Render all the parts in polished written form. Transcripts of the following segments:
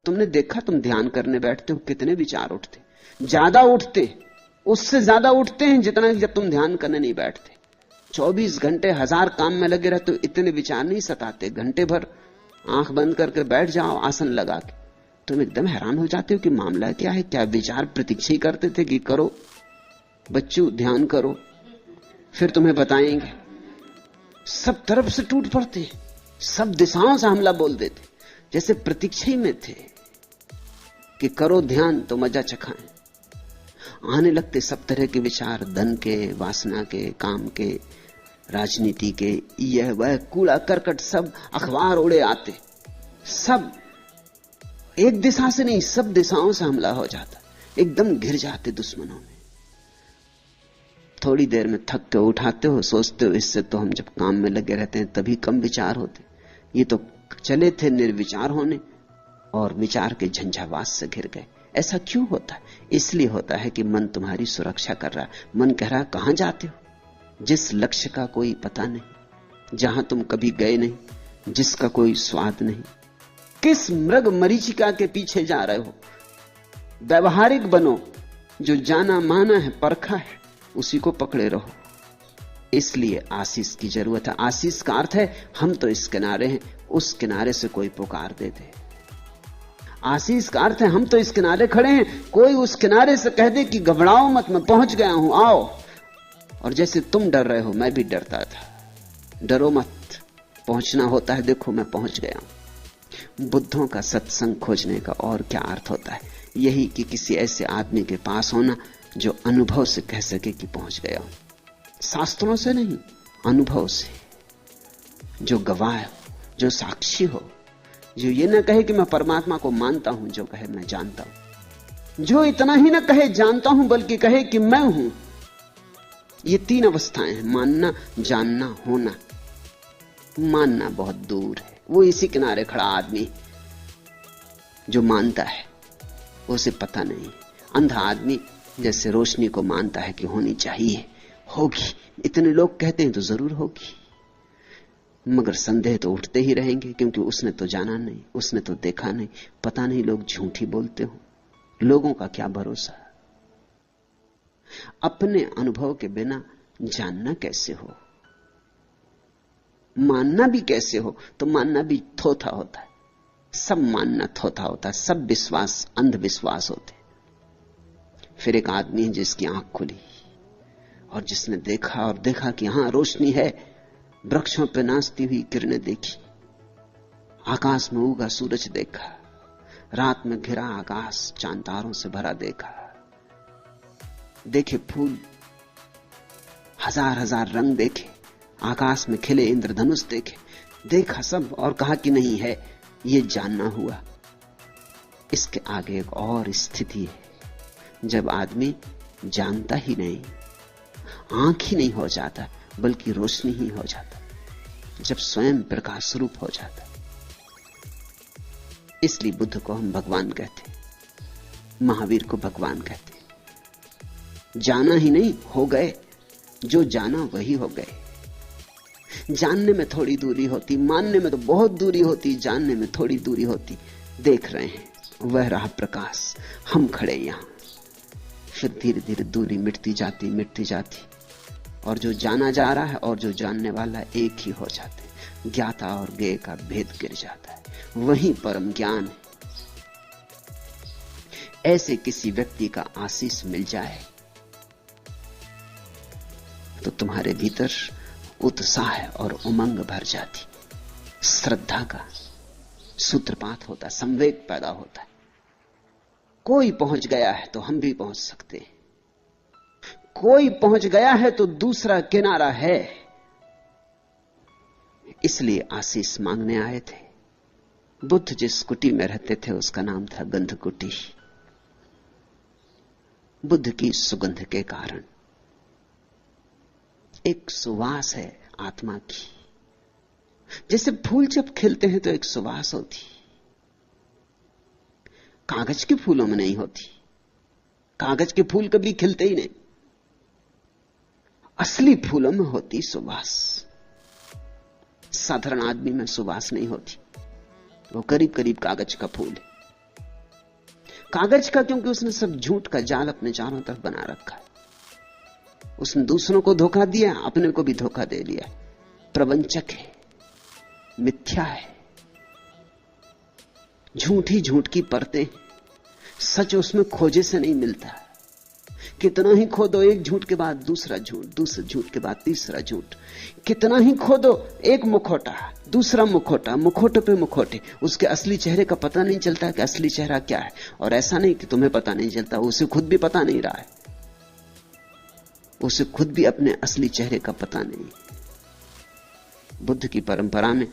तुमने देखा, तुम ध्यान करने बैठते हो कितने विचार उठते, ज्यादा उठते, उससे ज्यादा उठते हैं जितना जब तुम ध्यान करने नहीं बैठते। 24 घंटे 1000 काम में लगे रहते हो, इतने विचार नहीं सताते। घंटे भर आंख बंद करके बैठ जाओ आसन लगा के, तुम एकदम हैरान हो जाते हो कि मामला क्या है। क्या विचार प्रतीक्षा ही करते थे कि करो बच्चों ध्यान करो, फिर तुम्हें बताएंगे। सब तरफ से टूट पड़ते, सब दिशाओं से हमला बोल देते, जैसे प्रतीक्षा ही में थे कि करो ध्यान तो मजा चखाएं। आने लगते सब तरह के विचार, धन के, वासना के, काम के, राजनीति के, यह वह कूड़ा करकट सब अखबार उड़े आते। सब एक दिशा से नहीं, सब दिशाओं से हमला हो जाता, एकदम घिर जाते दुश्मनों में। थोड़ी देर में थक के उठाते हो, सोचते हो इससे तो हम जब काम में लगे रहते हैं तभी कम विचार होते, ये तो चले थे निर्विचार होने और विचार के झंझावात से घिर गए। ऐसा क्यों होता है? इसलिए होता है कि मन तुम्हारी सुरक्षा कर रहा है। मन कह रहा है कहां जाते हो, जिस लक्ष्य का कोई पता नहीं, जहां तुम कभी गए नहीं, जिसका कोई स्वाद नहीं, किस मृग मरीचिका के पीछे जा रहे हो। व्यवहारिक बनो, जो जाना माना है, परखा है, उसी को पकड़े रहो। इसलिए आशीष की जरूरत है। आशीष का अर्थ है हम तो इस किनारे हैं, उस किनारे से कोई पुकार दे दे। आशीष का अर्थ है हम तो इस किनारे खड़े हैं, कोई उस किनारे से कह दे कि घबराओ मत, मैं पहुंच गया हूं, आओ। और जैसे तुम डर रहे हो, मैं भी डरता था। डरो मत, पहुंचना होता है, देखो मैं पहुंच गया हूं। बुद्धों का सत्संग खोजने का और क्या अर्थ होता है? यही कि किसी ऐसे आदमी के पास होना जो अनुभव से कह सके कि पहुंच गया हूं। शास्त्रों से नहीं, अनुभव से, जो गवाह हो, जो साक्षी हो, जो ये न कहे कि मैं परमात्मा को मानता हूं, जो कहे मैं जानता हूं, जो इतना ही न कहे जानता हूं बल्कि कहे कि मैं हूं। ये 3 अवस्थाएं हैं, मानना, जानना, होना। मानना बहुत दूर है, वो इसी किनारे खड़ा आदमी जो मानता है, उसे पता नहीं। अंधा आदमी जैसे रोशनी को मानता है कि होनी चाहिए, होगी, इतने लोग कहते हैं तो जरूर होगी, मगर संदेह तो उठते ही रहेंगे, क्योंकि उसने तो जाना नहीं, उसने तो देखा नहीं। पता नहीं लोग झूठी बोलते हो, लोगों का क्या भरोसा। अपने अनुभव के बिना जानना कैसे हो, मानना भी कैसे हो? तो मानना भी थोथा होता है, सब मानना थोथा होता है, सब विश्वास अंधविश्वास होते। फिर एक आदमी है जिसकी आंख खुली और जिसने देखा, और देखा कि हां रोशनी है, वृक्षों पर नाचती हुई किरणें देखी, आकाश में उगा सूरज देखा, रात में घिरा आकाश चांद तारों से भरा देखा, देखे फूल, हजार हजार रंग देखे, आकाश में खिले इंद्रधनुष देखे, देखा सब और कहा कि नहीं है, ये जानना हुआ। इसके आगे एक और स्थिति है, जब आदमी जानता ही नहीं, आंख ही नहीं हो जाता बल्कि रोशनी ही हो जाता, जब स्वयं प्रकाश रूप हो जाता। इसलिए बुद्ध को हम भगवान कहते, महावीर को भगवान कहते। जाना ही नहीं, हो गए, जो जाना वही हो गए। जानने में थोड़ी दूरी होती, मानने में तो बहुत दूरी होती, जानने में थोड़ी दूरी होती। देख रहे हैं, वह रहा प्रकाश, हम खड़े यहां। फिर धीरे धीरे दूरी मिटती जाती, मिटती जाती, और जो जाना जा रहा है और जो जानने वाला एक ही हो जाते। ज्ञाता और ज्ञेय का भेद गिर जाता है, वही परम ज्ञान है। ऐसे किसी व्यक्ति का आशीष मिल जाए तो तुम्हारे भीतर उत्साह और उमंग भर जाती, श्रद्धा का सूत्रपात होता, संवेग पैदा होता है। कोई पहुंच गया है तो हम भी पहुंच सकते हैं, कोई पहुंच गया है तो दूसरा किनारा है। इसलिए आशीष मांगने आए थे। बुद्ध जिस कुटी में रहते थे उसका नाम था गंध कुटी, बुद्ध की सुगंध के कारण। एक सुवास है आत्मा की, जैसे फूल जब खिलते हैं तो एक सुवास होती, कागज के फूलों में नहीं होती। कागज के फूल कभी खिलते ही नहीं, असली फूलों में होती सुवास। साधारण आदमी में सुवास नहीं होती, वो करीब करीब कागज का फूल है। कागज का, क्योंकि उसने सब झूठ का जाल अपने चारों तरफ बना रखा है। उसने दूसरों को धोखा दिया, अपने को भी धोखा दे लिया। प्रवंचक है, मिथ्या है, झूठ ही झूठ की परतें, सच उसमें खोजे से नहीं मिलता। कितना ही खोदो, एक झूठ के बाद दूसरा झूठ, दूसरे झूठ के बाद तीसरा झूठ। कितना ही खोदो, एक मुखौटा, दूसरा मुखौटा, मुखौटे पे मुखौटे। उसके असली चेहरे का पता नहीं चलता कि असली चेहरा क्या है। और ऐसा नहीं कि तुम्हें पता नहीं चलता, उसे खुद भी पता नहीं रहा है। उसे खुद भी अपने असली चेहरे का पता नहीं। बुद्ध की परंपरा में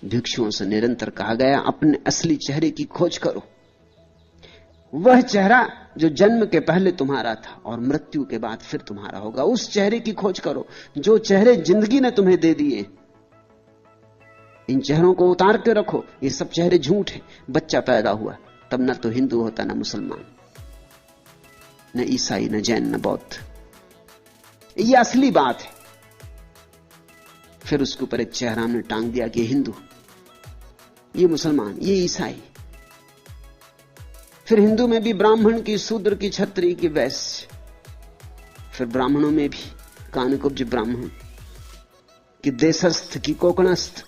भिक्षुओं से निरंतर कहा गया, अपने असली चेहरे की खोज करो। वह चेहरा जो जन्म के पहले तुम्हारा था और मृत्यु के बाद फिर तुम्हारा होगा, उस चेहरे की खोज करो। जो चेहरे जिंदगी ने तुम्हें दे दिए, इन चेहरों को उतार के रखो। ये सब चेहरे झूठ हैं। बच्चा पैदा हुआ तब न तो हिंदू होता, न मुसलमान, न ईसाई, न जैन, न बौद्ध। ये असली बात है। फिर उसके ऊपर एक चेहरा हमने टांग दिया कि हिंदू, ये मुसलमान, ये ईसाई। फिर हिंदू में भी ब्राह्मण की, शूद्र की, क्षत्रिय की, वैश्य। फिर ब्राह्मणों में भी कानकुब्ज ब्राह्मण कि देशस्थ की कोकणस्थ।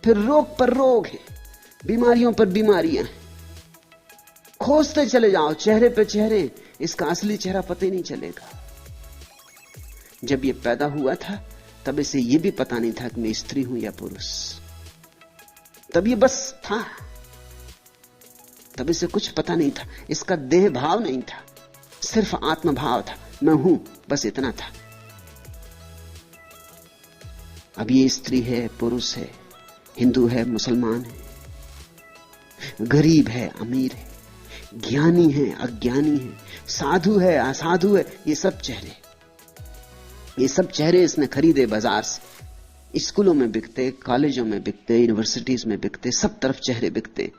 फिर रोग पर रोग है, बीमारियों पर बीमारियां हैं। खोजते चले जाओ चेहरे पे चेहरे, इसका असली चेहरा पता ही नहीं चलेगा। जब ये पैदा हुआ था तब इसे ये भी पता नहीं था कि मैं स्त्री हूं या पुरुष। तब ये बस था, तब इसे कुछ पता नहीं था। इसका देह भाव नहीं था, सिर्फ आत्म भाव था, मैं हूं, बस इतना था। अब ये स्त्री है, पुरुष है, हिंदू है, मुसलमान है, गरीब है, अमीर है, ज्ञानी है, अज्ञानी है, साधु है, असाधु है। ये सब चेहरे, ये सब चेहरे इसने खरीदे बाजार से। स्कूलों में बिकते, कॉलेजों में बिकते, यूनिवर्सिटीज में बिकते, सब तरफ चेहरे बिकते।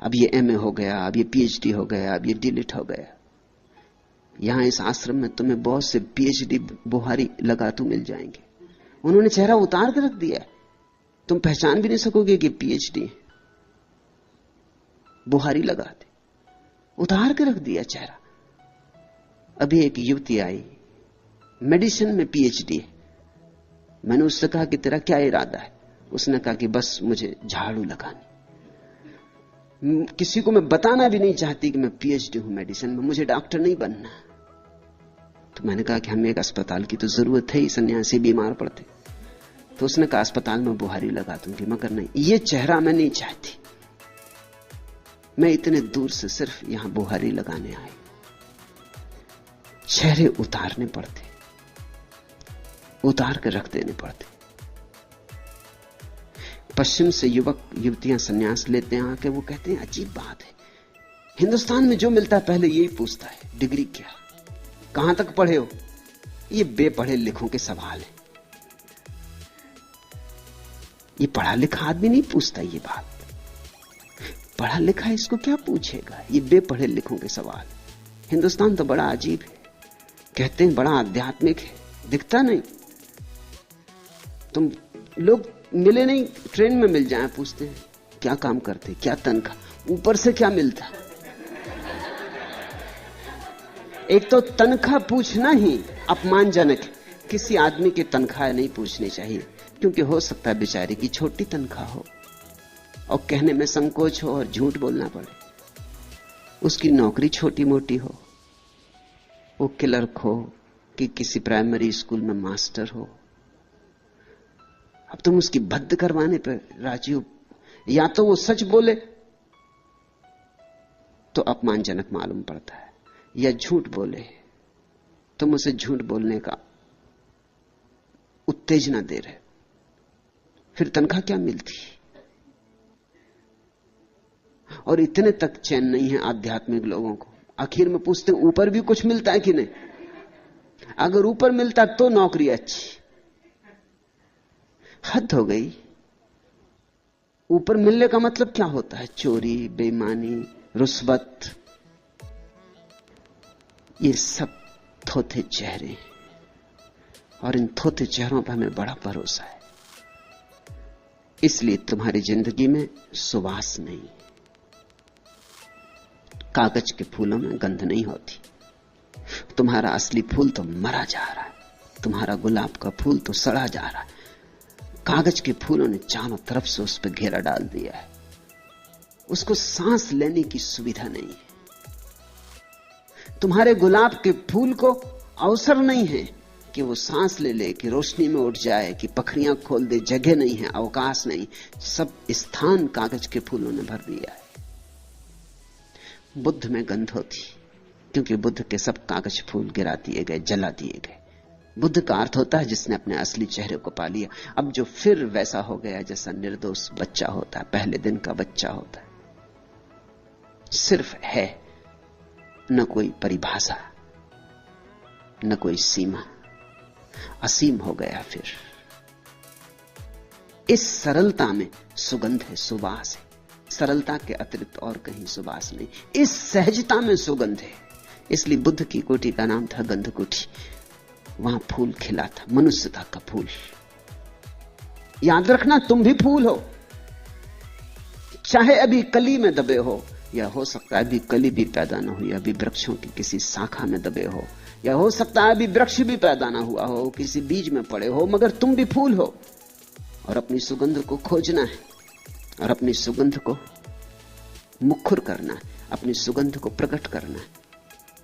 अब ये एमए हो गया, अब ये पीएचडी हो गया, अब ये डीलिट हो गया। यहां इस आश्रम में तुम्हें बहुत से पीएचडी बुहारी लगातू मिल जाएंगे। उन्होंने चेहरा उतार के रख दिया, तुम पहचान भी नहीं सकोगे कि पीएचडी बुहारी लगा दे, उतार के रख दिया चेहरा। अभी एक युवती आई, मेडिसिन में पीएचडी है। मैंने उससे कहा कि तेरा क्या इरादा है? उसने कहा कि बस मुझे झाड़ू लगानी। किसी को मैं बताना भी नहीं चाहती कि मैं पीएचडी हूं मेडिसिन में, मुझे डॉक्टर नहीं बनना। तो मैंने कहा कि हमें एक अस्पताल की तो जरूरत है ही, सन्यासी बीमार पड़ते। तो उसने कहा अस्पताल में बुहारी लगा दूंगी, मगर नहीं, ये चेहरा मैं नहीं चाहती। मैं इतने दूर से सिर्फ यहां बुहारी लगाने आई। चेहरे उतारने पड़ते, उतार कर रख देने पड़ते। पश्चिम से युवक युवतियां सन्यास लेते हैं आके, वो कहते हैं अजीब बात है, हिंदुस्तान में जो मिलता है पहले यही पूछता है, डिग्री क्या, कहां तक पढ़े हो। ये बेपढ़े लिखों के सवाल है। ये पढ़ा लिखा आदमी नहीं पूछता ये बात। पढ़ा लिखा इसको क्या पूछेगा, ये बेपढ़े लिखों के सवाल। हिंदुस्तान तो बड़ा अजीब है, कहते हैं बड़ा आध्यात्मिक है, दिखता नहीं। तुम लोग मिले नहीं, ट्रेन में मिल जाए, पूछते हैं क्या काम करते, क्या तनख्वाह, ऊपर से क्या मिलता। एक तो तनख्वाह पूछना ही अपमानजनक है। किसी आदमी की तनख्वाह नहीं पूछनी चाहिए, क्योंकि हो सकता है बेचारे की छोटी तनख्वाह हो और कहने में संकोच हो और झूठ बोलना पड़े। उसकी नौकरी छोटी मोटी हो, वो क्लर्क हो कि किसी प्राइमरी स्कूल में मास्टर हो। अब तुम उसकी भद्द करवाने पर राजी हो। या तो वो सच बोले तो अपमानजनक मालूम पड़ता है, या झूठ बोले तुम उसे झूठ बोलने का उत्तेजना दे रहे, फिर तनख्वाह क्या मिलती। और इतने तक चैन नहीं है आध्यात्मिक लोगों को, आखिर में पूछते हैं ऊपर भी कुछ मिलता है कि नहीं। अगर ऊपर मिलता तो नौकरी अच्छी। हद हो गई। ऊपर मिलने का मतलब क्या होता है? चोरी, बेईमानी, रुस्वत, ये सब थोथे चेहरे, और इन थोथे चेहरों पर हमें बड़ा भरोसा है। इसलिए तुम्हारी जिंदगी में सुवास नहीं, कागज के फूलों में गंध नहीं होती। तुम्हारा असली फूल तो मरा जा रहा है, तुम्हारा गुलाब का फूल तो सड़ा जा रहा है। कागज के फूलों ने चारों तरफ से उस पर घेरा डाल दिया है, उसको सांस लेने की सुविधा नहीं है। तुम्हारे गुलाब के फूल को अवसर नहीं है कि वो सांस ले ले, कि रोशनी में उठ जाए, कि पखरियां खोल दे। जगह नहीं है, अवकाश नहीं, सब स्थान कागज के फूलों ने भर दिया है। बुद्ध में गंध होती, क्योंकि बुद्ध के सब कागज फूल गिरा दिए गए, जला दिए गए। बुद्ध का अर्थ होता है जिसने अपने असली चेहरे को पा लिया। अब जो फिर वैसा हो गया जैसा निर्दोष बच्चा होता है, पहले दिन का बच्चा होता है, सिर्फ है, न कोई परिभाषा, न कोई सीमा, असीम हो गया। फिर इस सरलता में सुगंध है, सुवास है। सरलता के अतिरिक्त और कहीं सुवास नहीं, इस सहजता में सुगंध है। इसलिए बुद्ध की कोठी का नाम था गंध कोठी। वहां फूल खिला था, मनुष्यता का फूल। याद रखना, तुम भी फूल हो, चाहे अभी कली में दबे हो, या हो सकता है अभी कली भी पैदा न हुई, अभी वृक्षों की किसी शाखा में दबे हो, या हो सकता है अभी वृक्ष भी पैदा ना हुआ हो, किसी बीज में पड़े हो, मगर तुम भी फूल हो। और अपनी सुगंध को खोजना है, और अपनी सुगंध को मुखर करना है, अपनी सुगंध को प्रकट करना है,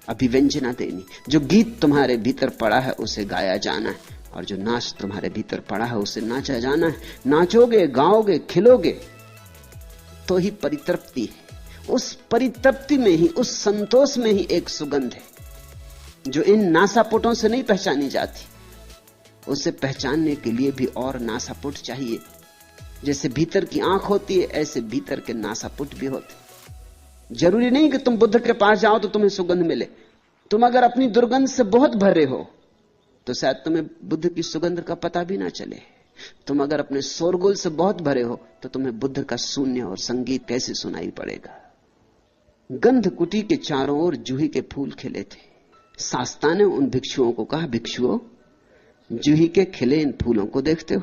अभिव्यंजना देनी। जो गीत तुम्हारे भीतर पड़ा है उसे गाया जाना है, और जो नाच तुम्हारे भीतर पड़ा है उसे नाचा जाना है। नाचोगे, गाओगे, खिलोगे तो ही परितृप्ति है। उस परितृप्ति में ही, उस संतोष में ही एक सुगंध है जो इन नासापुटों से नहीं पहचानी जाती। उसे पहचानने के लिए भी और नासापुट चाहिए। जैसे भीतर की आंख होती है, ऐसे भीतर के नासापुट भी होते। जरूरी नहीं कि तुम बुद्ध के पास जाओ तो तुम्हें सुगंध मिले। तुम अगर अपनी दुर्गंध से बहुत भरे हो तो शायद तुम्हें बुद्ध की सुगंध का पता भी ना चले। तुम अगर अपने शोरगुल से बहुत भरे हो तो तुम्हें बुद्ध का शून्य और संगीत कैसे सुनाई पड़ेगा। गंध कुटी के चारों ओर जूही के फूल खिले थे। शास्ता ने उन भिक्षुओं को कहा, भिक्षुओं, जूही के खिले इन फूलों को देखते हो?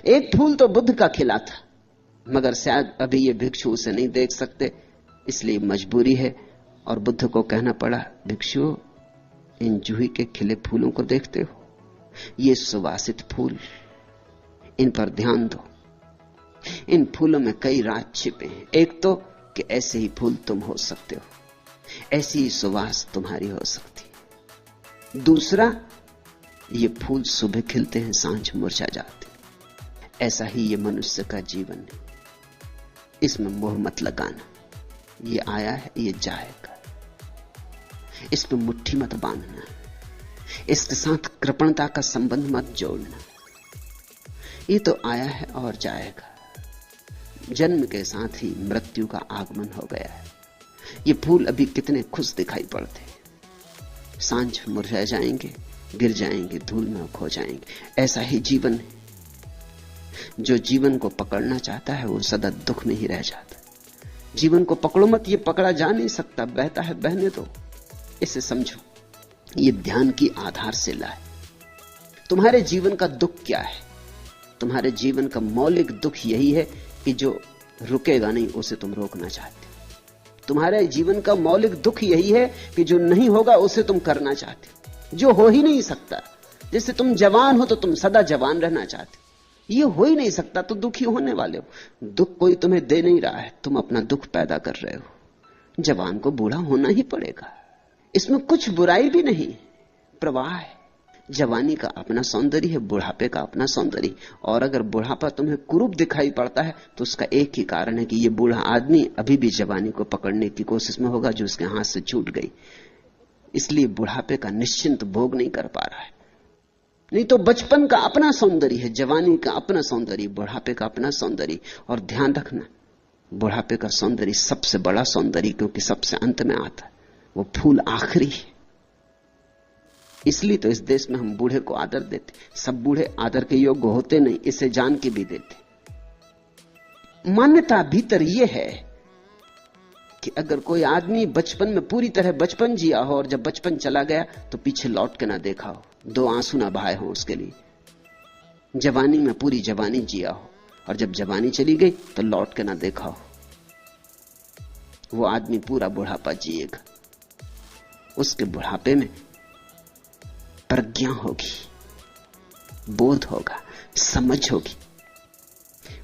एक फूल तो बुद्ध का खिला था, मगर शायद अभी ये भिक्षु उसे नहीं देख सकते, इसलिए मजबूरी है और बुद्ध को कहना पड़ा, भिक्षुओं, इन जूही के खिले फूलों को देखते हो? ये सुवासित फूल, इन पर ध्यान दो। इन फूलों में कई राज छिपे हैं। एक तो कि ऐसे ही फूल तुम हो सकते हो, ऐसी ही सुवास तुम्हारी हो सकती है। दूसरा, ये फूल सुबह खिलते हैं, सांझ मुरझा जाते। ऐसा ही ये मनुष्य का जीवन है। इसमें मोह मत लगाना, ये आया है, ये जाएगा। इस पर मुट्ठी मत बांधना, इसके साथ कृपणता का संबंध मत जोड़ना। ये तो आया है और जाएगा। जन्म के साथ ही मृत्यु का आगमन हो गया है। ये फूल अभी कितने खुश दिखाई पड़ते, सांझ मुरझा जाएंगे, गिर जाएंगे, धूल में खो जाएंगे। ऐसा ही जीवन है। जो जीवन को पकड़ना चाहता है वो सदा दुख में ही रह जाता है। जीवन को पकड़ो मत, ये पकड़ा जा नहीं सकता, बहता है बहने दो। इसे समझो, ये ध्यान की आधारशिला है। तुम्हारे जीवन का दुख क्या है? तुम्हारे जीवन का मौलिक दुख यही है कि जो रुकेगा नहीं उसे तुम रोकना चाहते। तुम्हारे जीवन का मौलिक दुख यही है कि जो नहीं होगा उसे तुम करना चाहते, जो हो ही नहीं सकता। जैसे तुम जवान हो तो तुम सदा जवान रहना चाहते, ये हो ही नहीं सकता तो दुखी होने वाले हो। दुख कोई तुम्हें दे नहीं रहा है, तुम अपना दुख पैदा कर रहे हो। जवान को बूढ़ा होना ही पड़ेगा, इसमें कुछ बुराई भी नहीं, प्रवाह है। जवानी का अपना सौंदर्य है, बुढ़ापे का अपना सौंदर्य। और अगर बुढ़ापा तुम्हें कुरूप दिखाई पड़ता है तो उसका एक ही कारण है कि ये बूढ़ा आदमी अभी भी जवानी को पकड़ने की कोशिश में होगा जो उसके हाथ से छूट गई, इसलिए बुढ़ापे का निश्चिंत भोग नहीं कर पा रहा है। नहीं तो बचपन का अपना सौंदर्य है, जवानी का अपना सौंदर्य, बुढ़ापे का अपना सौंदर्य। और ध्यान रखना, बुढ़ापे का सौंदर्य सबसे बड़ा सौंदर्य, क्योंकि सबसे अंत में आता है। वो फूल आखिरी है। इसलिए तो इस देश में हम बूढ़े को आदर देते। सब बूढ़े आदर के योग्य होते नहीं, इसे जान के भी देते। मान्यता भीतर यह है कि अगर कोई आदमी बचपन में पूरी तरह बचपन जिया हो और जब बचपन चला गया तो पीछे लौट के ना देखा हो, दो आंसू ना बहाए हो उसके लिए। जवानी में पूरी जवानी जिया हो और जब जवानी चली गई तो लौट के ना देखा हो, वो आदमी पूरा बुढ़ापा जिएगा। उसके बुढ़ापे में प्रज्ञा होगी, बोध होगा, समझ होगी।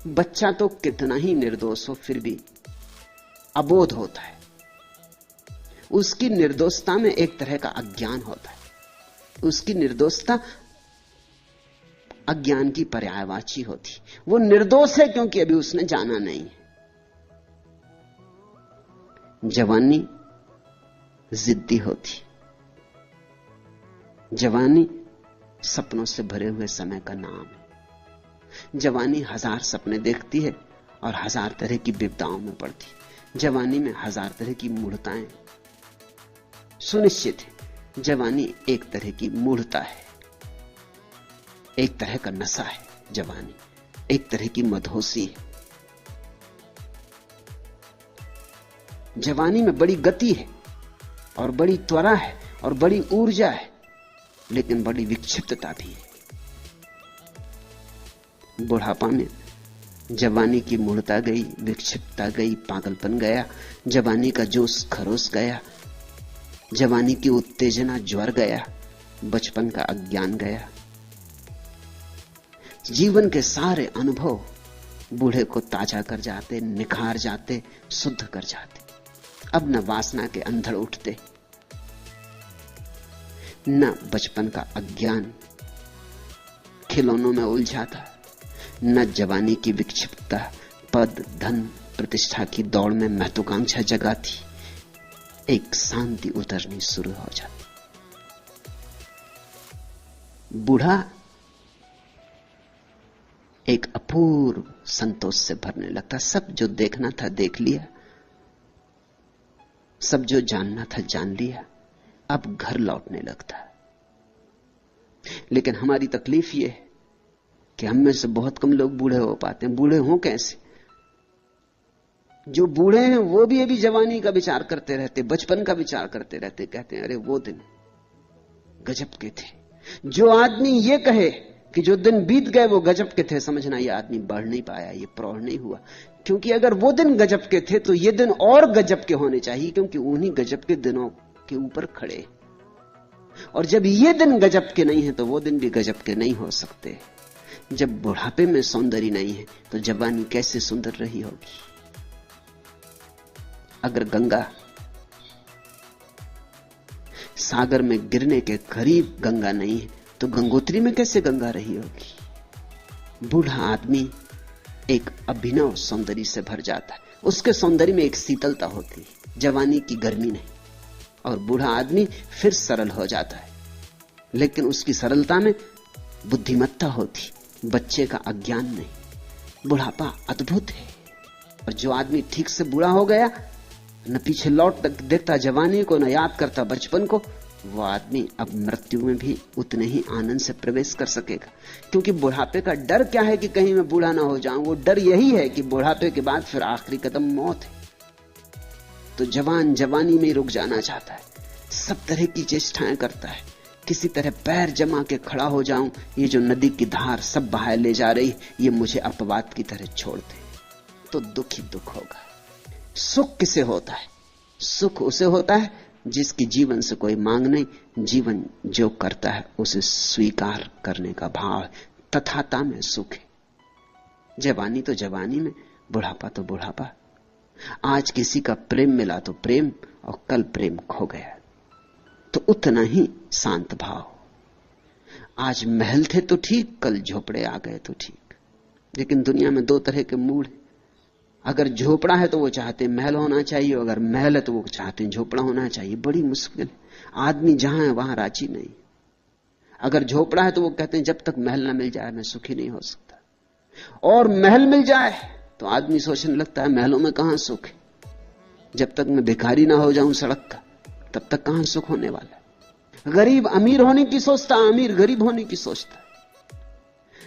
बच्चा तो कितना ही निर्दोष हो फिर भी अबोध होता है। उसकी निर्दोषता में एक तरह का अज्ञान होता है। उसकी निर्दोषता अज्ञान की पर्यायवाची होती। वो निर्दोष है क्योंकि अभी उसने जाना नहीं है। जवानी जिद्दी होती, जवानी सपनों से भरे हुए समय का नाम है। जवानी हजार सपने देखती है और हजार तरह की विपदाओं में पड़ती। जवानी में हजार तरह की मूढ़ताएं सुनिश्चित है। जवानी एक तरह की मूढ़ता है, एक तरह का नशा है। जवानी एक तरह की मदहोशी है। जवानी में बड़ी गति है और बड़ी त्वरा है और बड़ी ऊर्जा है, लेकिन बड़ी विक्षिप्तता भी है। बुढ़ापा में जवानी की मूढ़ता गई, विक्षिप्तता गई, पागलपन गया, जवानी का जोश खरोश गया, जवानी की उत्तेजना ज्वर गया, बचपन का अज्ञान गया। जीवन के सारे अनुभव बूढ़े को ताजा कर जाते, निखार जाते, शुद्ध कर जाते। अब न वासना के अंधड़ उठते, न बचपन का अज्ञान खिलौनों में उलझाता, न जवानी की विक्षिप्तता पद धन प्रतिष्ठा की दौड़ में महत्वाकांक्षा जगाती। एक शांति उतरनी शुरू हो जाती। बूढ़ा एक अपूर्व संतोष से भरने लगता। सब जो देखना था देख लिया, सब जो जानना था जान लिया, अब घर लौटने लगता। लेकिन हमारी तकलीफ यह है कि हम में से बहुत कम लोग बूढ़े हो पाते हैं। बूढ़े हों कैसे? जो बूढ़े हैं वो भी अभी जवानी का विचार करते रहते, बचपन का विचार करते रहते, कहते हैं अरे वो दिन गजब के थे। जो आदमी ये कहे कि जो दिन बीत गए वो गजब के थे, समझना ये आदमी बढ़ नहीं पाया, ये प्रौढ़ नहीं हुआ। क्योंकि अगर वो दिन गजब के थे तो ये दिन और गजब के होने चाहिए, क्योंकि उन्हीं गजब के दिनों के ऊपर खड़े। और जब ये दिन गजब के नहीं है तो वो दिन भी गजब के नहीं हो सकते। जब बुढ़ापे में सौंदर्य नहीं है तो जवानी कैसे सुंदर रही होगी? अगर गंगा सागर में गिरने के करीब गंगा नहीं है तो गंगोत्री में कैसे गंगा रही होगी? बूढ़ा आदमी एक अभिनव सौंदर्य से भर जाता है। उसके सौंदर्य में एक शीतलता होती है, जवानी की गर्मी नहीं। और बूढ़ा आदमी फिर सरल हो जाता है, लेकिन उसकी सरलता में बुद्धिमत्ता होती, बच्चे का अज्ञान नहीं। बुढ़ापा अद्भुत है। और जो आदमी ठीक से बूढ़ा हो गया, न पीछे लौट देखता जवानी को, न याद करता बचपन को, वो आदमी अब मृत्यु में भी उतने ही आनंद से प्रवेश कर सकेगा। क्योंकि बुढ़ापे का डर क्या है कि कहीं मैं बूढ़ा ना हो जाऊं? वो डर यही है कि बुढ़ापे के बाद फिर आखिरी कदम मौत है। तो जवान जवानी में रुक जाना चाहता है, सब तरह की चेष्टाएं करता है, किसी तरह पैर जमा के खड़ा हो जाऊं, ये जो नदी की धार सब बहाए ले जा रही, ये मुझे अपवाद की तरह छोड़ दे। तो दुख ही दुख होगा। सुख किसे होता है? सुख उसे होता है जिसकी जीवन से कोई मांग नहीं, जीवन जो करता है उसे स्वीकार करने का भाव है। तथाता में सुख है। जवानी तो जवानी में, बुढ़ापा तो बुढ़ापा। आज किसी का प्रेम मिला तो प्रेम, और कल प्रेम खो गया तो उतना ही शांत भाव। आज महल थे तो ठीक, कल झोपड़े आ गए तो ठीक। लेकिन दुनिया में दो तरह के मूड हैं। अगर झोपड़ा है तो वो चाहते महल होना चाहिए, अगर महल है तो वो चाहते झोपड़ा होना चाहिए। बड़ी मुश्किल है। आदमी जहां है वहां राजी नहीं। अगर झोपड़ा है तो वो कहते हैं जब तक महल ना मिल जाए मैं सुखी नहीं हो सकता, और महल मिल जाए तो आदमी सोचने लगता है महलों में कहां सुख है, जब तक मैं भिखारी ना हो जाऊं सड़क का तब तक कहां सुख होने वाला है। गरीब अमीर होने की सोचता, अमीर गरीब होने की सोचता।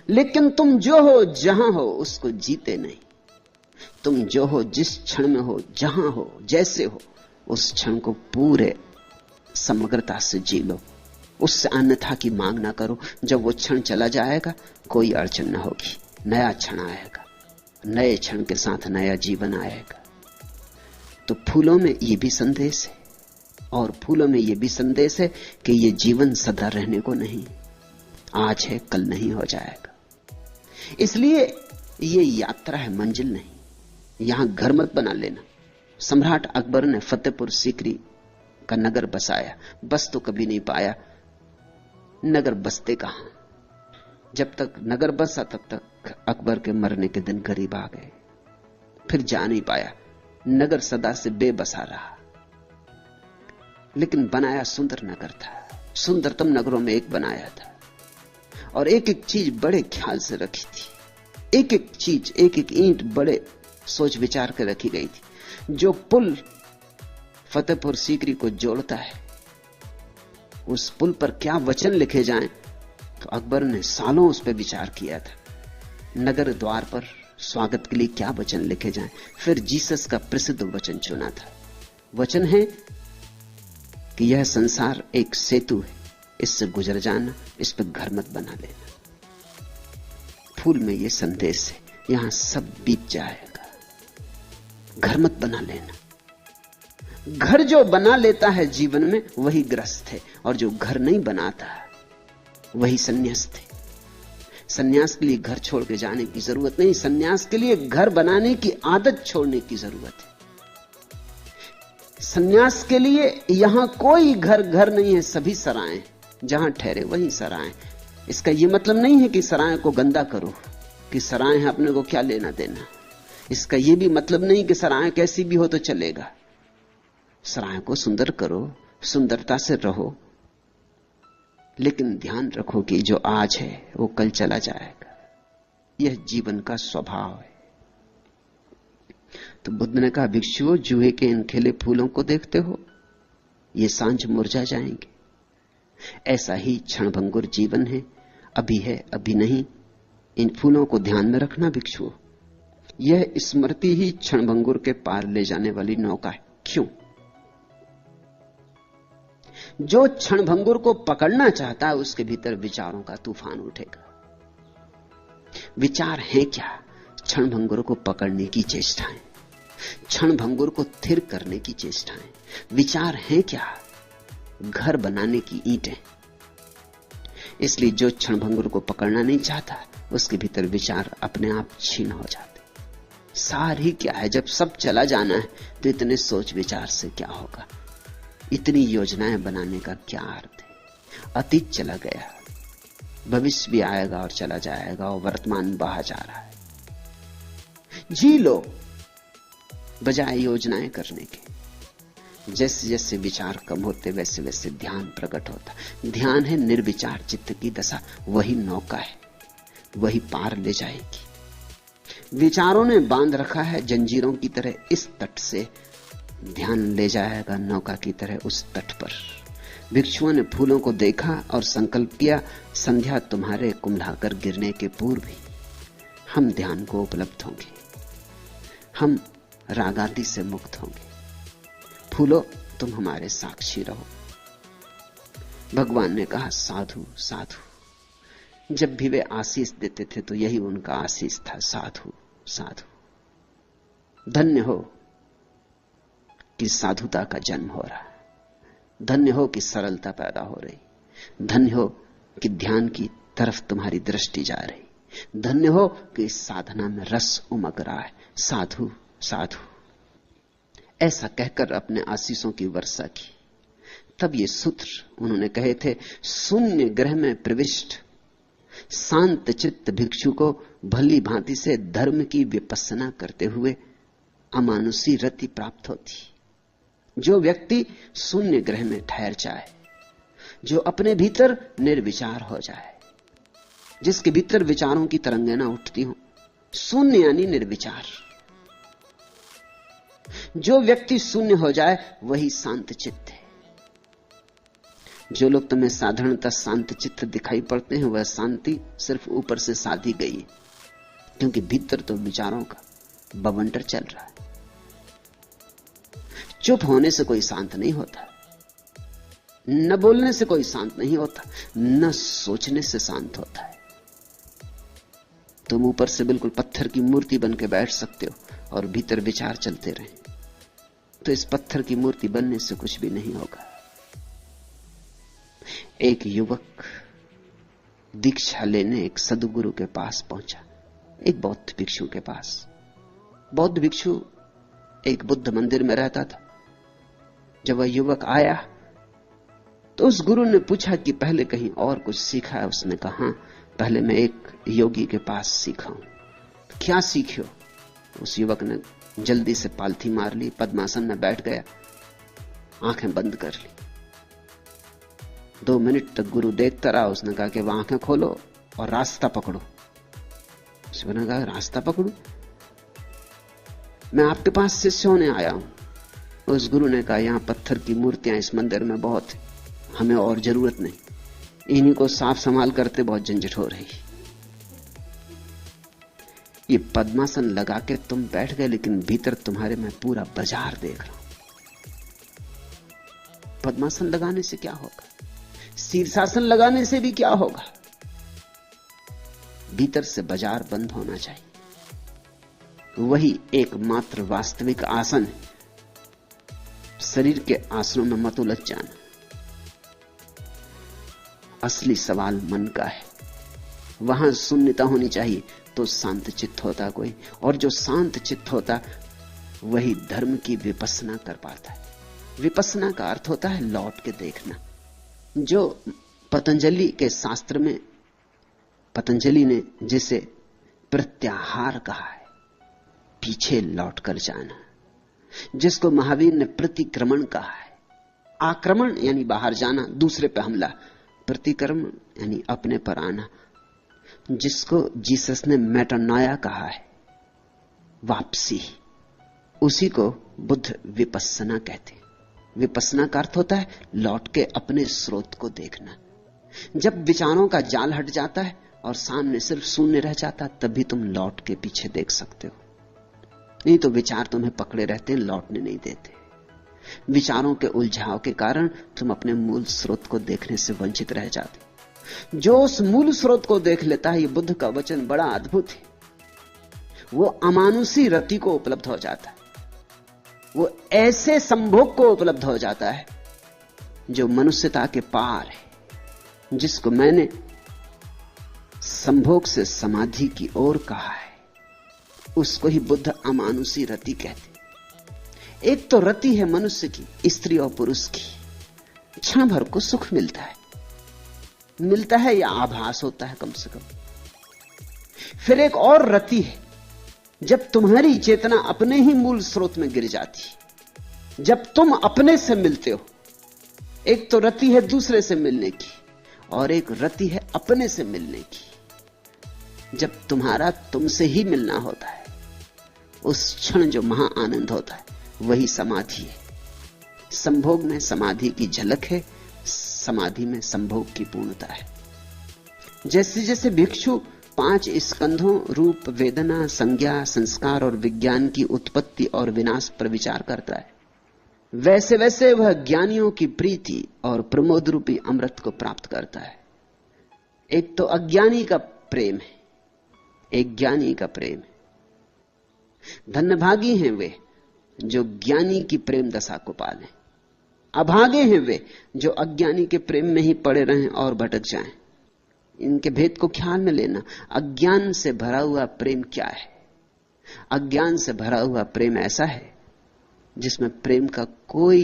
लेकिन तुम जो हो जहां हो उसको जीते नहीं। तुम जो हो, जिस क्षण में हो, जहां हो, जैसे हो, उस क्षण को पूरे समग्रता से जी लो। उससे अन्यथा की मांग ना करो। जब वो क्षण चला जाएगा कोई अड़चन ना होगी, नया क्षण आएगा, नए क्षण के साथ नया जीवन आएगा। तो फूलों में ये भी संदेश है, और फूलों में ये भी संदेश है कि ये जीवन सदा रहने को नहीं, आज है कल नहीं हो जाएगा। इसलिए ये यात्रा है, मंजिल नहीं। यहां घर मत बना लेना। सम्राट अकबर ने फतेहपुर सीकरी का नगर बसाया, बस तो कभी नहीं पाया। नगर बसते कहां? जब तक नगर बसा तब तक अकबर के मरने के दिन करीब आ गए, फिर जा नहीं पाया। नगर सदा से बेबसा रहा, लेकिन बनाया सुंदर नगर था, सुंदरतम नगरों में एक बनाया था, और एक एक चीज बड़े ख्याल से रखी थी। एक एक चीज, एक एक ईंट बड़े सोच विचार के रखी गई थी। जो पुल फतेहपुर सीकरी को जोड़ता है, उस पुल पर क्या वचन लिखे जाएं, तो अकबर ने सालों उस पर विचार किया था। नगर द्वार पर स्वागत के लिए क्या वचन लिखे जाएं। फिर जीसस का प्रसिद्ध वचन चुना था। वचन है कि यह संसार एक सेतु है, इससे गुजर जाना, इस पर घर मत बना लेना। फूल में यह संदेश है, यहां सब बीत जाएगा, घर मत बना लेना। घर जो बना लेता है जीवन में वही ग्रस्त है, और जो घर नहीं बनाता वही संन्यास्त है। संन्यास के लिए घर छोड़ के जाने की जरूरत नहीं, संन्यास के लिए घर बनाने की आदत छोड़ने की जरूरत है। संन्यास के लिए यहां कोई घर घर नहीं है, सभी सराएं, जहां ठहरे वहीं सराएं। इसका यह मतलब नहीं है कि सराय को गंदा करो, कि सराय है अपने को क्या लेना देना। इसका यह भी मतलब नहीं कि सराय कैसी भी हो तो चलेगा। सराय को सुंदर करो, सुंदरता से रहो, लेकिन ध्यान रखो कि जो आज है वो कल चला जाएगा। यह जीवन का स्वभाव है। तो बुद्ध ने कहा, भिक्षुओं, जूहे के इन खिले फूलों को देखते हो, ये सांझ मुरझा जाएंगे। ऐसा ही क्षणभंगुर जीवन है, अभी है अभी नहीं। इन फूलों को ध्यान में रखना भिक्षुओं। यह स्मृति ही क्षणभंगुर के पार ले जाने वाली नौका है। क्यों? जो क्षणभंगुर को पकड़ना चाहता है उसके भीतर विचारों का तूफान उठेगा। विचार है क्या? क्षणभंगुर को पकड़ने की चेष्टाएं, क्षणभंगुर को थिर करने की चेष्टाएं। विचार है क्या? घर बनाने की ईंटें। इसलिए जो क्षणभंगुर को पकड़ना नहीं चाहता उसके भीतर विचार अपने आप छीन हो जाते। सार ही क्या है? जब सब चला जाना है तो इतने सोच विचार से क्या होगा? इतनी योजनाएं बनाने का क्या अर्थ है? अतीत चला गया, भविष्य भी आएगा और चला जाएगा, और वर्तमान बहा जा रहा है। जी लो बजाय योजनाएं करने के। जैसे जैसे विचार कम होते वैसे वैसे ध्यान प्रकट होता। ध्यान है निर्विचार चित्त की दशा, वही नौका है, वही पार ले जाएगी। विचारों ने बांध रखा है जंजीरों की तरह इस तट से, ध्यान ले जाएगा नौका की तरह उस तट पर। भिक्षुओं ने फूलों को देखा और संकल्प किया, संध्या तुम्हारे कुम्भलाकर गिरने के पूर्व ही हम ध्यान को उपलब्ध होंगे, हम रागादि से मुक्त होंगे। फूलो तुम हमारे साक्षी रहो। भगवान ने कहा, साधु साधु। जब भी वे आशीष देते थे तो यही उनका आशीष था, साधु साधु। धन्य हो कि साधुता का जन्म हो रहा है, धन्य हो कि सरलता पैदा हो रही, धन्य हो कि ध्यान की तरफ तुम्हारी दृष्टि जा रही, धन्य हो कि इस साधना में रस उमग रहा है। साधु साधु। ऐसा कहकर अपने आशीषों की वर्षा की। तब ये सूत्र उन्होंने कहे थे, शून्य ग्रह में प्रविष्ट शांत चित्त भिक्षु को भली भांति से धर्म की विपස්සना करते हुए अमानुषी रति प्राप्त होती। जो व्यक्ति शून्य ग्रह में ठहर जाए, जो अपने भीतर निर्विचार हो जाए, जिसके भीतर विचारों की तरंगें ना उठती हो, शून्य यानी निर्विचार। जो व्यक्ति शून्य हो जाए वही शांत चित्त है। जो लोग तुम्हें साधारणतः शांत चित्त दिखाई पड़ते हैं, वह शांति सिर्फ ऊपर से साधी गई है, क्योंकि भीतर तो विचारों का बवंडर चल रहा है। चुप होने से कोई शांत नहीं होता, न बोलने से कोई शांत नहीं होता, न सोचने से शांत होता है। तुम ऊपर से बिल्कुल पत्थर की मूर्ति बन के बैठ सकते हो और भीतर विचार चलते रहे, तो इस पत्थर की मूर्ति बनने से कुछ भी नहीं होगा। एक युवक दीक्षा लेने एक सदगुरु के पास पहुंचा, एक बौद्ध भिक्षु के पास। बौद्ध भिक्षु एक बुद्ध मंदिर में रहता था। जब वह युवक आया तो उस गुरु ने पूछा कि पहले कहीं और कुछ सीखा है? उसने कहा, हाँ, पहले मैं एक योगी के पास सीखा हूं। क्या सीखे हो? उस युवक ने जल्दी से पालथी मार ली, पद्मासन में बैठ गया, आंखें बंद कर ली। 2 मिनट तक गुरु देखता रहा। उसने कहा कि वह आंखें खोलो और रास्ता पकड़ो। उसने कहा, रास्ता पकड़ू? मैं आपके पास शिष्य होने आया हूं। उस गुरु ने कहा, यहां पत्थर की मूर्तियां इस मंदिर में बहुत है, हमें और जरूरत नहीं, इन्हीं को साफ संभाल करते बहुत झंझट हो रही। ये पद्मासन लगा के तुम बैठ गए, लेकिन भीतर तुम्हारे मैं पूरा बाजार देख रहा हूं। पद्मासन लगाने से क्या होगा? शीर्षासन लगाने से भी क्या होगा? भीतर से बाजार बंद होना चाहिए। वही एकमात्र वास्तविक आसन है। शरीर के आसनों में मत उलझ जाना। असली सवाल मन का है। वहां शून्यता होनी चाहिए तो शांत चित्त होता कोई, और जो शांत चित्त होता वही धर्म की विपස්සना कर पाता है। विपස්සना का अर्थ होता है लौट के देखना। जो पतंजलि के शास्त्र में पतंजलि ने जिसे प्रत्याहार कहा है, पीछे लौट कर जाना, जिसको महावीर ने प्रतिक्रमण कहा है, आक्रमण यानी बाहर जाना, दूसरे पे हमला, प्रतिक्रमण यानी अपने पर आना, जिसको जीसस ने मेटानॉया कहा है, वापसी, उसी को बुद्ध विपස්සना कहते हैं। विपස්සना का अर्थ होता है लौट के अपने स्रोत को देखना। जब विचारों का जाल हट जाता है और सामने सिर्फ शून्य रह जाता, तभी तुम लौट के पीछे देख सकते हो। नहीं तो विचार तुम्हें पकड़े रहते हैं, लौटने नहीं देते। विचारों के उलझाव के कारण तुम अपने मूल स्रोत को देखने से वंचित रह जाते। जो उस मूल स्रोत को देख लेता है, ये बुद्ध का वचन बड़ा अद्भुत है, वो अमानुषी रति को उपलब्ध हो जाता है। वो ऐसे संभोग को उपलब्ध हो जाता है जो मनुष्यता के पार है, जिसको मैंने संभोग से समाधि की ओर कहा है, उसको ही बुद्ध अमानुषी रति कहते। एक तो रति है मनुष्य की, स्त्री और पुरुष की, क्षण भर को सुख मिलता है या आभास होता है कम से कम। फिर एक और रति है, जब तुम्हारी चेतना अपने ही मूल स्रोत में गिर जाती, जब तुम अपने से मिलते हो। एक तो रति है दूसरे से मिलने की, और एक रति है अपने से मिलने की। जब तुम्हारा तुमसे ही मिलना होता है, उस क्षण जो महा आनंद होता है, वही समाधि है। संभोग में समाधि की झलक है, समाधि में संभोग की पूर्णता है। जैसे जैसे भिक्षु 5 स्कंधों रूप, वेदना, संज्ञा, संस्कार और विज्ञान की उत्पत्ति और विनाश पर विचार करता है, वैसे वैसे वह ज्ञानियों की प्रीति और प्रमोद रूपी अमृत को प्राप्त करता है। एक तो अज्ञानी का प्रेम है, एक ज्ञानी का प्रेम है। धन्यभागी हैं वे जो ज्ञानी की प्रेम दशा को पालें, अभागे हैं वे जो अज्ञानी के प्रेम में ही पड़े रहें और भटक जाएं। इनके भेद को ख्याल में लेना। अज्ञान से भरा हुआ प्रेम क्या है? अज्ञान से भरा हुआ प्रेम ऐसा है जिसमें प्रेम का कोई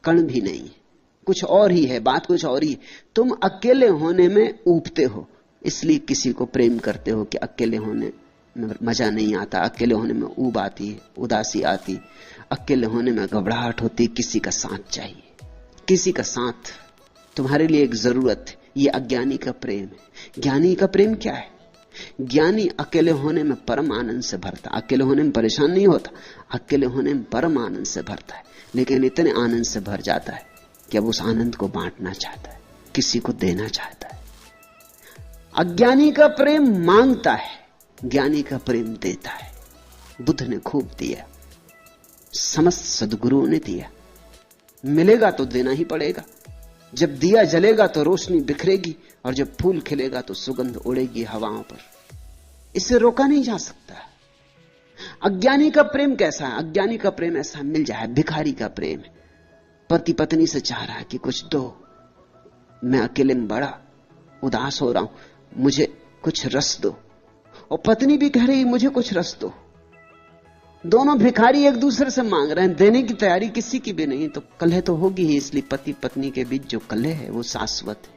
कण भी नहीं है, कुछ और ही है, बात कुछ और ही। तुम अकेले होने में ऊबते हो, इसलिए किसी को प्रेम करते हो कि अकेले होने में मजा नहीं आता, अकेले होने में ऊब आती है, उदासी आती, अकेले होने में घबराहट होती, किसी का साथ चाहिए, किसी का साथ तुम्हारे लिए एक जरूरत है। ये अज्ञानी का प्रेम है। ज्ञानी का प्रेम क्या है? ज्ञानी अकेले होने में परम आनंद से भरता, अकेले होने में परेशान नहीं होता, अकेले होने में परम आनंद से भरता है। लेकिन इतने आनंद से भर जाता है कि अब उस आनंद को बांटना चाहता है, किसी को देना चाहता है। अज्ञानी का प्रेम मांगता है, ज्ञानी का प्रेम देता है। बुद्ध ने खूब दिया, समस्त सद्गुरुओं ने दिया। मिलेगा तो देना ही पड़ेगा। जब दिया जलेगा तो रोशनी बिखरेगी, और जब फूल खिलेगा तो सुगंध उड़ेगी हवाओं पर। इसे रोका नहीं जा सकता। अज्ञानी का प्रेम कैसा है? अज्ञानी का प्रेम ऐसा मिल जाए, भिखारी का प्रेम है। पति पत्नी से चाह रहा है कि कुछ दो, मैं अकेले में बड़ा उदास हो रहा हूं, मुझे कुछ रस दो। और पत्नी भी कह रही मुझे कुछ रस दो। दोनों भिखारी एक दूसरे से मांग रहे हैं, देने की तैयारी किसी की भी नहीं, तो कलह तो होगी ही। इसलिए पति पत्नी के बीच जो कलह है वो शाश्वत है।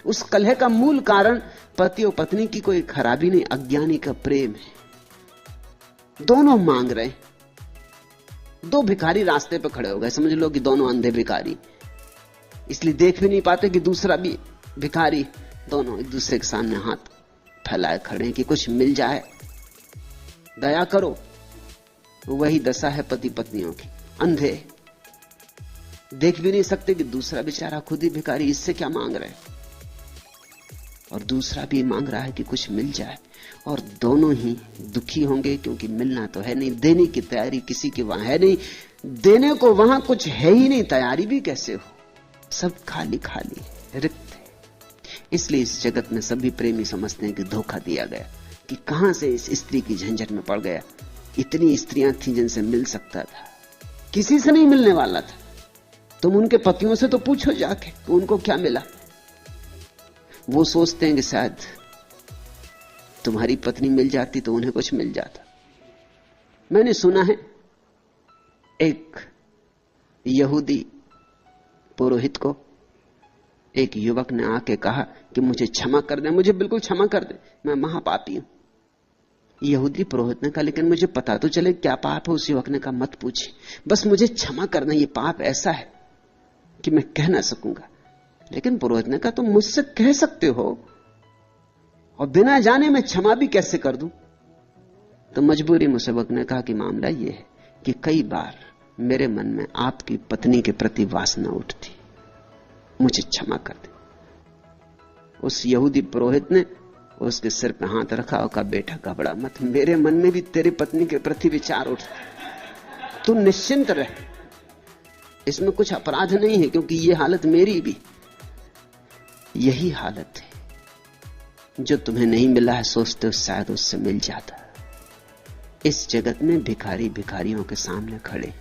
उस कलह का मूल कारण पति और पत्नी की कोई खराबी नहीं, अज्ञानी का प्रेम है। दोनों मांग रहे हैं। दो भिखारी रास्ते पर खड़े हो गए, समझ लो कि दोनों अंधे भिखारी, इसलिए देख भी नहीं पाते कि दूसरा भी भिखारी। दोनों एक दूसरे के सामने हाथ फैलाए खड़े हैं कि कुछ मिल जाए, दया करो। वही दशा है पति पत्नियों की, अंधे, देख भी नहीं सकते कि दूसरा बेचारा खुद ही भिखारी, इससे क्या मांग रहे हैं। और दूसरा भी मांग रहा है कि कुछ मिल जाए, और दोनों ही दुखी होंगे क्योंकि मिलना तो है नहीं, देने की तैयारी किसी की वहां है नहीं, देने को वहां कुछ है ही नहीं, तैयारी भी कैसे हो, सब खाली खाली रिक्त है। इसलिए इस जगत में सभी प्रेमी समझते हैं कि धोखा दिया गया, कि कहां से इस स्त्री की झंझट में पड़ गया। इतनी स्त्रियां थी जिनसे मिल सकता था, किसी से नहीं मिलने वाला था। तुम उनके पतियों से तो पूछो जाके कि उनको क्या मिला। वो सोचते हैं कि शायद तुम्हारी पत्नी मिल जाती तो उन्हें कुछ मिल जाता। मैंने सुना है एक यहूदी पुरोहित को एक युवक ने आके कहा कि मुझे क्षमा कर दे, मुझे बिल्कुल क्षमा कर दे, मैं महापापी हूं। यहूदी पुरोहित ने कहा लेकिन मुझे पता तो चले क्या पाप है। उस युवक ने कहा मत पूछे, बस मुझे क्षमा करना, ये पाप ऐसा है कि मैं कह ना सकूंगा। लेकिन पुरोहित ने कहा तुम मुझसे कह सकते हो और बिना जाने मैं क्षमा भी कैसे कर दूं। तो मजबूरी में उस युवक ने कहा कि मामला यह है कि कई बार मेरे मन में आपकी पत्नी के प्रति वासना उठती, मुझे क्षमा कर दे। उस यहूदी पुरोहित ने उसके सिर पे हाथ रखा और कहा बेटा घबरा मत, मेरे मन में भी तेरी पत्नी के प्रति विचार उठते, तू निश्चिंत रह, इसमें कुछ अपराध नहीं है, क्योंकि यह हालत मेरी भी। यही हालत है जो तुम्हें नहीं मिला है, सोचते हो शायद उससे मिल जाता। इस जगत में भिखारी भिखारियों के सामने खड़े,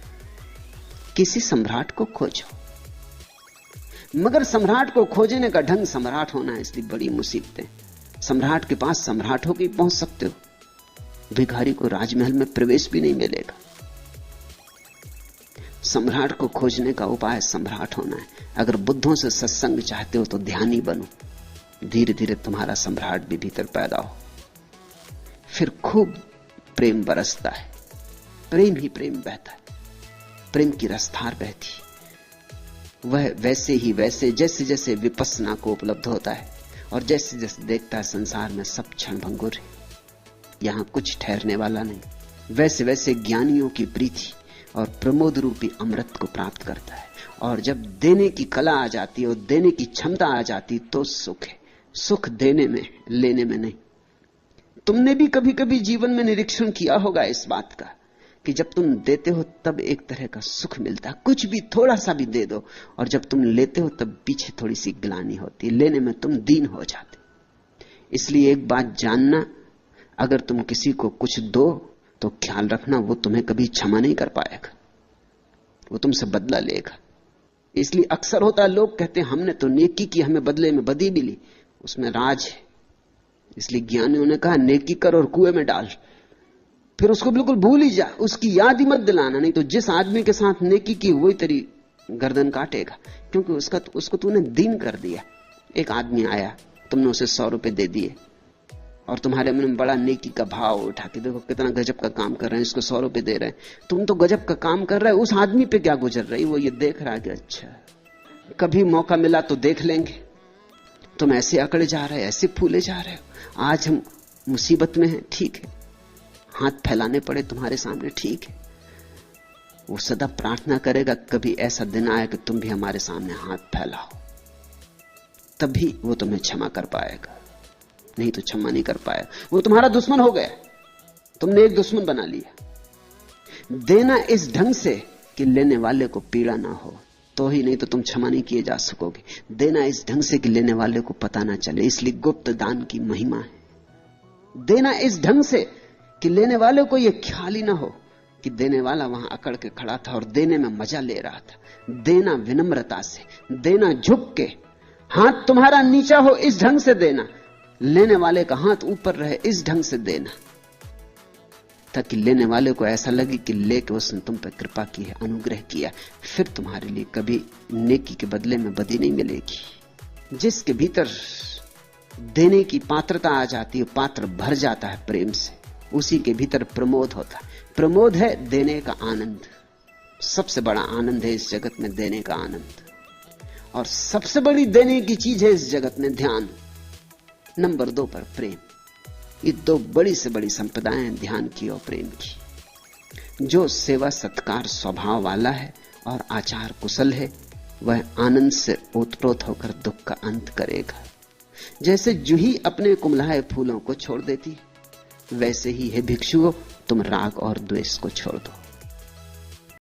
किसी सम्राट को खोजो, मगर सम्राट को खोजने का ढंग सम्राट होना है, इसलिए बड़ी मुसीबतें। सम्राट के पास सम्राट होकर पहुंच सकते हो, भिखारी को राजमहल में प्रवेश भी नहीं मिलेगा। सम्राट को खोजने का उपाय सम्राट होना है। अगर बुद्धों से सत्संग चाहते हो तो ध्यानी बनो, धीरे धीरे तुम्हारा सम्राट भी भीतर पैदा हो, फिर खूब प्रेम बरसता है, प्रेम ही प्रेम बहता है, प्रेम की रसधार बहती। वह वैसे ही वैसे जैसे जैसे विपस्सना को उपलब्ध होता है और जैसे जैसे देखता है संसार में सब क्षण भंगुर है, यहां कुछ ठहरने वाला नहीं, वैसे वैसे ज्ञानियों की प्रीति और प्रमोद रूपी अमृत को प्राप्त करता है। और जब देने की कला आ जाती है और देने की क्षमता आ जाती तो सुख है। सुख देने में, लेने में नहीं। तुमने भी कभी कभी जीवन में निरीक्षण किया होगा इस बात का कि जब तुम देते हो तब एक तरह का सुख मिलता है, कुछ भी थोड़ा सा भी दे दो, और जब तुम लेते हो तब पीछे थोड़ी सी ग्लानि होती है, लेने में तुम दीन हो जाते। इसलिए एक बात जानना, अगर तुम किसी को कुछ दो तो ख्याल रखना वो तुम्हें कभी क्षमा नहीं कर पाएगा, वो तुमसे बदला लेगा। इसलिए अक्सर होता है लोग कहते हैं हमने तो नेकी की, हमें बदले में बदी मिली, उसमें राज है। इसलिए ज्ञानियों ने कहा नेकी कर और कुएं में डाल, फिर उसको बिल्कुल भूल ही जा, उसकी याद ही मत दिलाना, नहीं तो जिस आदमी के साथ नेकी की वही तेरी गर्दन काटेगा, क्योंकि उसको तूने दीन कर दिया। एक आदमी आया, तुमने उसे 100 रुपए दे दिए और तुम्हारे मन में बड़ा नेकी का भाव उठा कि देखो कितना गजब का काम कर रहे हैं, इसको 100 रुपए दे रहे हैं। तुम तो गजब का काम कर रहे हो, उस आदमी पे क्या गुजर रही, वो ये देख रहा है कि अच्छा कभी मौका मिला तो देख लेंगे। तुम ऐसे अकड़े जा रहे हो, ऐसे फूले जा रहे हो, आज हम मुसीबत में हैं, ठीक है, हाथ फैलाने पड़े तुम्हारे सामने, ठीक है। वो सदा प्रार्थना करेगा कभी ऐसा दिन आए कि तुम भी हमारे सामने हाथ फैलाओ, तभी वो तुम्हें क्षमा कर पाएगा, नहीं तो क्षमा नहीं कर पाएगा। वो तुम्हारा दुश्मन हो गया, तुमने एक दुश्मन बना लिया। देना इस ढंग से कि लेने वाले को पीड़ा ना हो तो ही, नहीं तो तुम क्षमा नहीं किए जा सकोगे। देना इस ढंग से कि लेने वाले को पता ना चले, इसलिए गुप्त दान की महिमा है। देना इस ढंग से कि लेने वाले को यह ख्याल ही ना हो कि देने वाला वहां अकड़ के खड़ा था और देने में मजा ले रहा था। देना विनम्रता से, देना झुक के, हाथ तुम्हारा नीचा हो इस ढंग से देना, लेने वाले का हाथ ऊपर रहे इस ढंग से देना, ताकि लेने वाले को ऐसा लगे कि लेके उसने तुम पर कृपा की है, अनुग्रह किया। फिर तुम्हारे लिए कभी नेकी के बदले में बदी नहीं मिलेगी। जिसके भीतर देने की पात्रता आ जाती है, पात्र भर जाता है प्रेम से, उसी के भीतर प्रमोद होता है। प्रमोद है देने का आनंद। सबसे बड़ा आनंद है इस जगत में देने का आनंद, और सबसे बड़ी देने की चीज है इस जगत में ध्यान। नंबर 2 पर प्रेम। ये 2 बड़ी से बड़ी संपदाएं हैं, ध्यान की और प्रेम की। जो सेवा सत्कार स्वभाव वाला है और आचार कुशल है, वह आनंद से ओतप्रोत होकर दुख का अंत करेगा। जैसे जूही अपने कुमलाए फूलों को छोड़ देती, वैसे ही है भिक्षुओं, तुम राग और द्वेष को छोड़ दो।